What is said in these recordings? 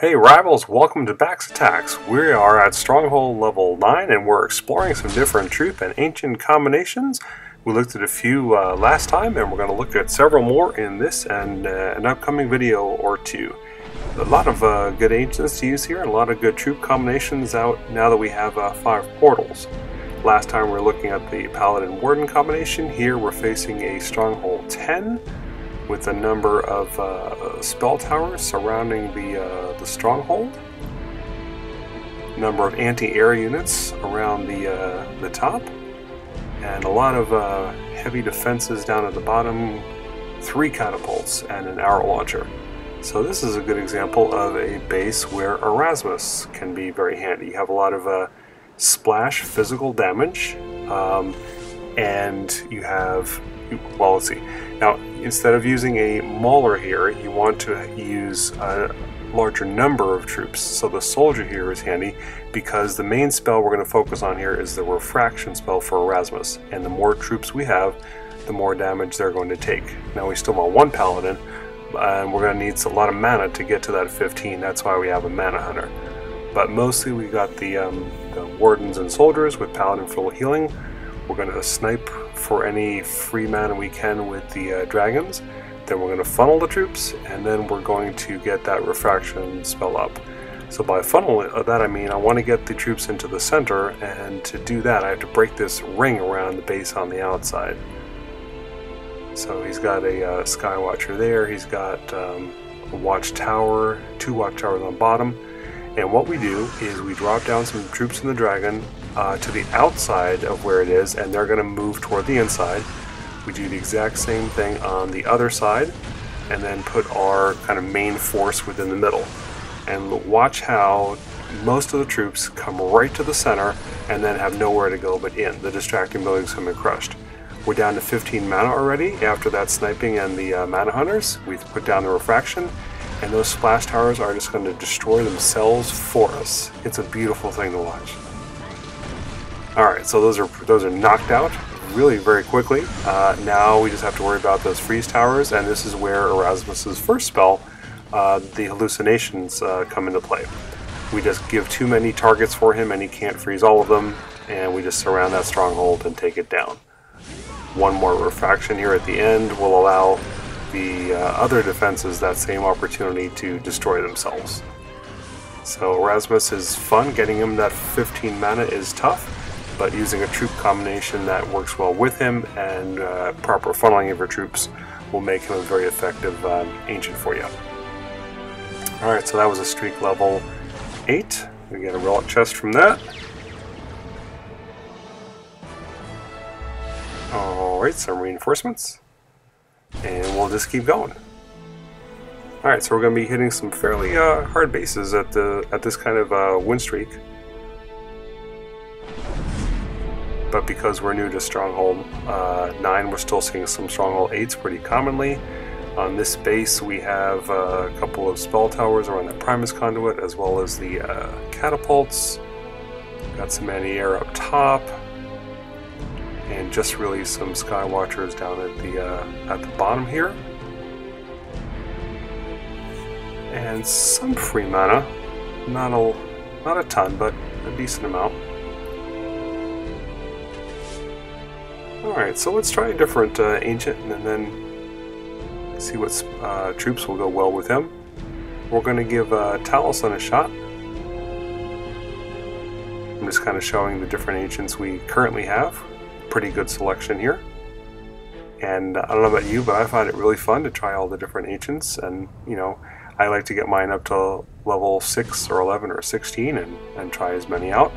Hey Rivals, welcome to Back's Attacks. We are at Stronghold level 9 and we're exploring some different troop and ancient combinations. We looked at a few last time and we're going to look at several more in this and an upcoming video or two. A lot of good ancients to use here and a lot of good troop combinations out now that we have 5 portals. Last time we were looking at the Paladin Warden combination. Here we're facing a Stronghold 10 with a number of spell towers surrounding the stronghold, number of anti-air units around the top, and a lot of heavy defenses down at the bottom, 3 catapults and an arrow launcher. So this is a good example of a base where Erasmus can be very handy. You have a lot of splash physical damage, and you have, well, let's see. Now, instead of using a mauler here, you want to use a larger number of troops. So the soldier here is handy because the main spell we're going to focus on here is the refraction spell for Erasmus. And the more troops we have, the more damage they're going to take. Now we still want 1 paladin, and we're going to need a lot of mana to get to that 15. That's why we have a mana hunter. But mostly we got the wardens and soldiers with paladin full healing. We're going to snipe for any free mana we can with the dragons. Then we're going to funnel the troops, and then we're going to get that refraction spell up. So by funnel that I mean I want to get the troops into the center, and to do that I have to break this ring around the base on the outside. So he's got a Sky Watcher there, he's got a watchtower, 2 watchtowers on bottom. And what we do is we drop down some troops in the dragon to the outside of where it is, and they're going to move toward the inside. We do the exact same thing on the other side, and then put our kind of main force within the middle. And watch how most of the troops come right to the center and then have nowhere to go but in. The distracting buildings have been crushed. We're down to 15 mana already after that sniping and the mana hunters. We've put down the refraction. And those splash towers are just going to destroy themselves for us. It's a beautiful thing to watch. Alright, so those are knocked out really very quickly. Now we just have to worry about those freeze towers, and this is where Erasmus's first spell, the hallucinations, come into play. We just give too many targets for him and he can't freeze all of them, and we just surround that stronghold and take it down. 1 more refraction here at the end will allow the other defenses that same opportunity to destroy themselves. So Erasmus is fun. Getting him that 15 mana is tough, but using a troop combination that works well with him and proper funneling of your troops will make him a very effective ancient for you. Alright, so that was a streak level 8. We get a relic chest from that. Alright, some reinforcements. And we'll just keep going. Alright, so we're going to be hitting some fairly hard bases at this kind of win streak. But because we're new to Stronghold 9, we're still seeing some Stronghold 8s pretty commonly. On this base we have a couple of spell towers around the Primus Conduit, as well as the catapults. Got some anti-air up top. And just really some Sky Watchers down at the bottom here. And some free mana. Not a ton, but a decent amount. Alright, so let's try a different ancient and then see what troops will go well with him. We're going to give Taliesin a shot. I'm just kind of showing the different ancients we currently have. Pretty good selection here, and I don't know about you, but I find it really fun to try all the different ancients, and you know, I like to get mine up to level 6 or 11 or 16 and try as many out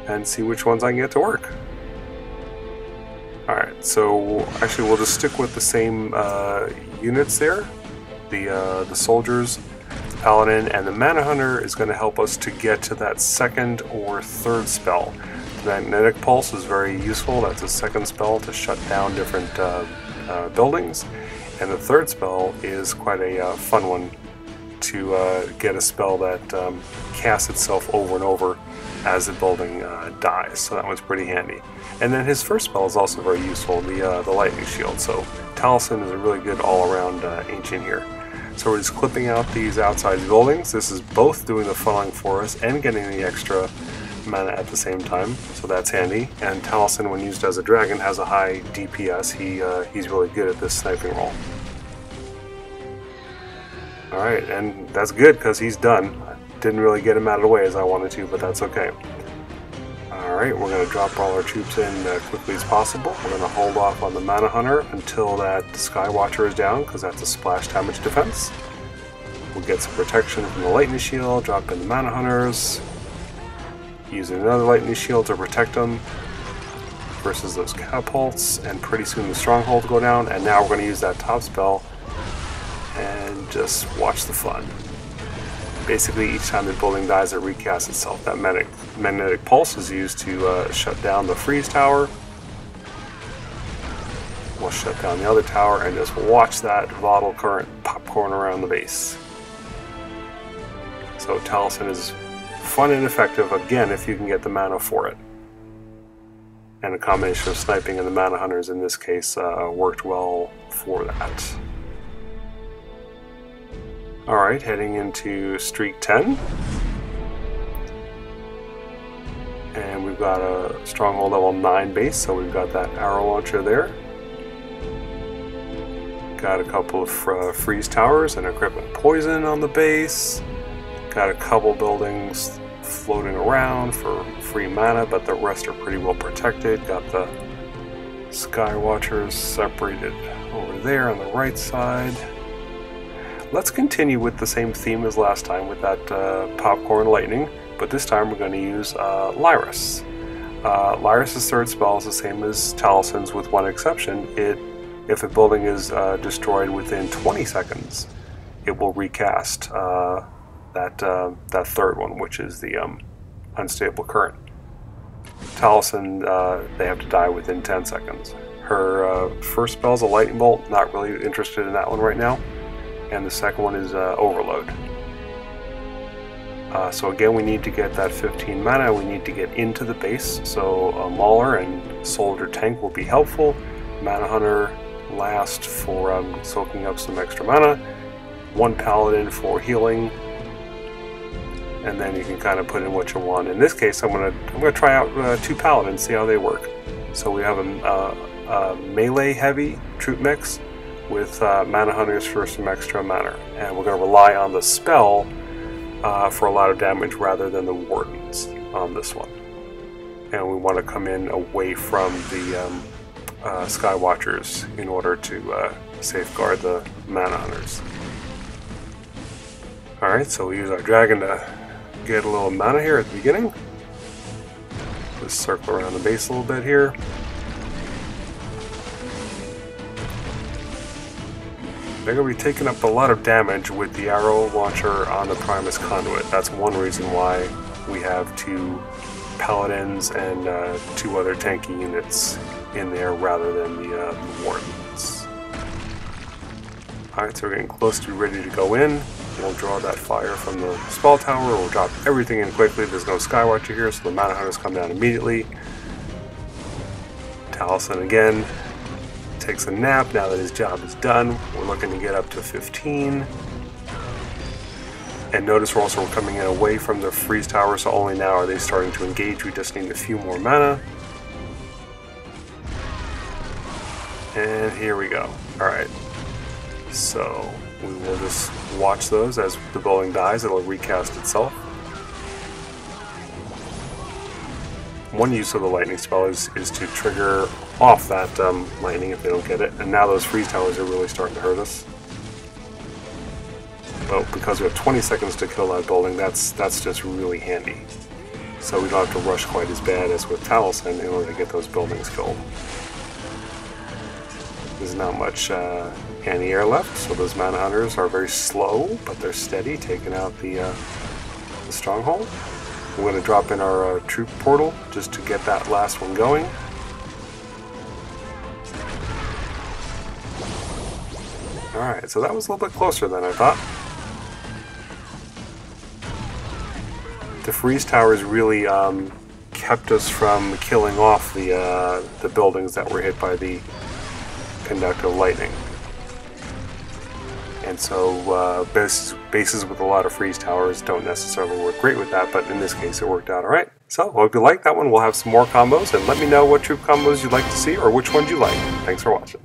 and see which ones I can get to work. Alright, so actually we'll just stick with the same units there. The soldiers, the paladin, and the mana hunter is going to help us to get to that 2nd or 3rd spell. Magnetic Pulse is very useful. That's a 2nd spell to shut down different buildings, and the 3rd spell is quite a fun one to get a spell that casts itself over and over as the building dies. So that one's pretty handy. And then his first spell is also very useful, the Lightning Shield. So Taliesin is a really good all-around ancient here. So we're just clipping out these outside buildings. This is both doing the funneling for us and getting the extra mana at the same time, so that's handy. And Taliesin, when used as a dragon, has a high DPS. He's really good at this sniping role. Alright, and that's good because he's done. Didn't really get him out of the way as I wanted to, but that's okay. Alright, we're going to drop all our troops in quickly as possible. We're going to hold off on the Mana Hunter until that Skywatcher is down, because that's a splash damage defense. We'll get some protection from the Lightning Shield, drop in the Mana Hunters, using another Lightning Shield to protect them versus those catapults, and pretty soon the Stronghold will go down, and now we're going to use that top spell and just watch the fun. Basically, each time the building dies, it recasts itself. That magnetic pulse is used to shut down the freeze tower. We'll shut down the other tower and just watch that volatile current popcorn around the base. So Taliesin is fun and effective, again, if you can get the mana for it. And a combination of sniping and the Mana Hunters in this case worked well for that. Alright, heading into Streak 10. And we've got a Stronghold level 9 base, so we've got that arrow launcher there. Got a couple of freeze towers and equipment poison on the base. Got a couple buildings floating around for free mana, but the rest are pretty well protected. Got the Skywatchers separated over there on the right side. Let's continue with the same theme as last time with that popcorn lightning, but this time we're going to use Lyris. Lyris' third spell is the same as Taliesin's with one exception. If a building is destroyed within 20 seconds, it will recast that third one, which is the unstable current. Taliesin, they have to die within 10 seconds. Her first spell is a lightning bolt, not really interested in that one right now. And the second one is Overload. So again, we need to get that 15 mana, we need to get into the base, so a Mauler and Soldier Tank will be helpful. Mana Hunter last for soaking up some extra mana, one Paladin for healing, and then you can kind of put in what you want. In this case, I'm gonna try out two Paladins, see how they work. So we have a melee heavy troop mix with Mana Hunters for some extra mana, and we're going to rely on the spell for a lot of damage rather than the Wardens on this one. And we want to come in away from the Skywatchers in order to safeguard the Mana Hunters. Alright, so we use our dragon to get a little mana here at the beginning. Just circle around the base a little bit here. They're going to be taking up a lot of damage with the arrow launcher on the Primus Conduit. That's one reason why we have two Paladins and two other tanky units in there rather than the Wardens. Alright, so we're getting close to ready to go in. We'll draw that fire from the spell tower. We'll drop everything in quickly. There's no Skywatcher here, so the Mana Hunters come down immediately. Taliesin again takes a nap now that his job is done. We're looking to get up to 15. And notice we're also coming in away from the freeze tower, so only now are they starting to engage. We just need a few more mana. And here we go. Alright. So we will just watch those as the building dies. It'll recast itself. One use of the lightning spell is to trigger off that lightning if they don't get it, and now those freeze towers are really starting to hurt us. Well, because we have 20 seconds to kill that building, that's just really handy. So we don't have to rush quite as bad as with Taliesin in order to get those buildings killed. There's not much anti-air left, so those Mana Hunters are very slow, but they're steady, taking out the Stronghold. We're going to drop in our troop portal just to get that last one going. Alright, so that was a little bit closer than I thought. The freeze towers really kept us from killing off the buildings that were hit by the conductive lightning. And so bases with a lot of freeze towers don't necessarily work great with that, but in this case it worked out alright. So, hope you like that one. We'll have some more combos, and let me know what troop combos you'd like to see or which ones you like. Thanks for watching.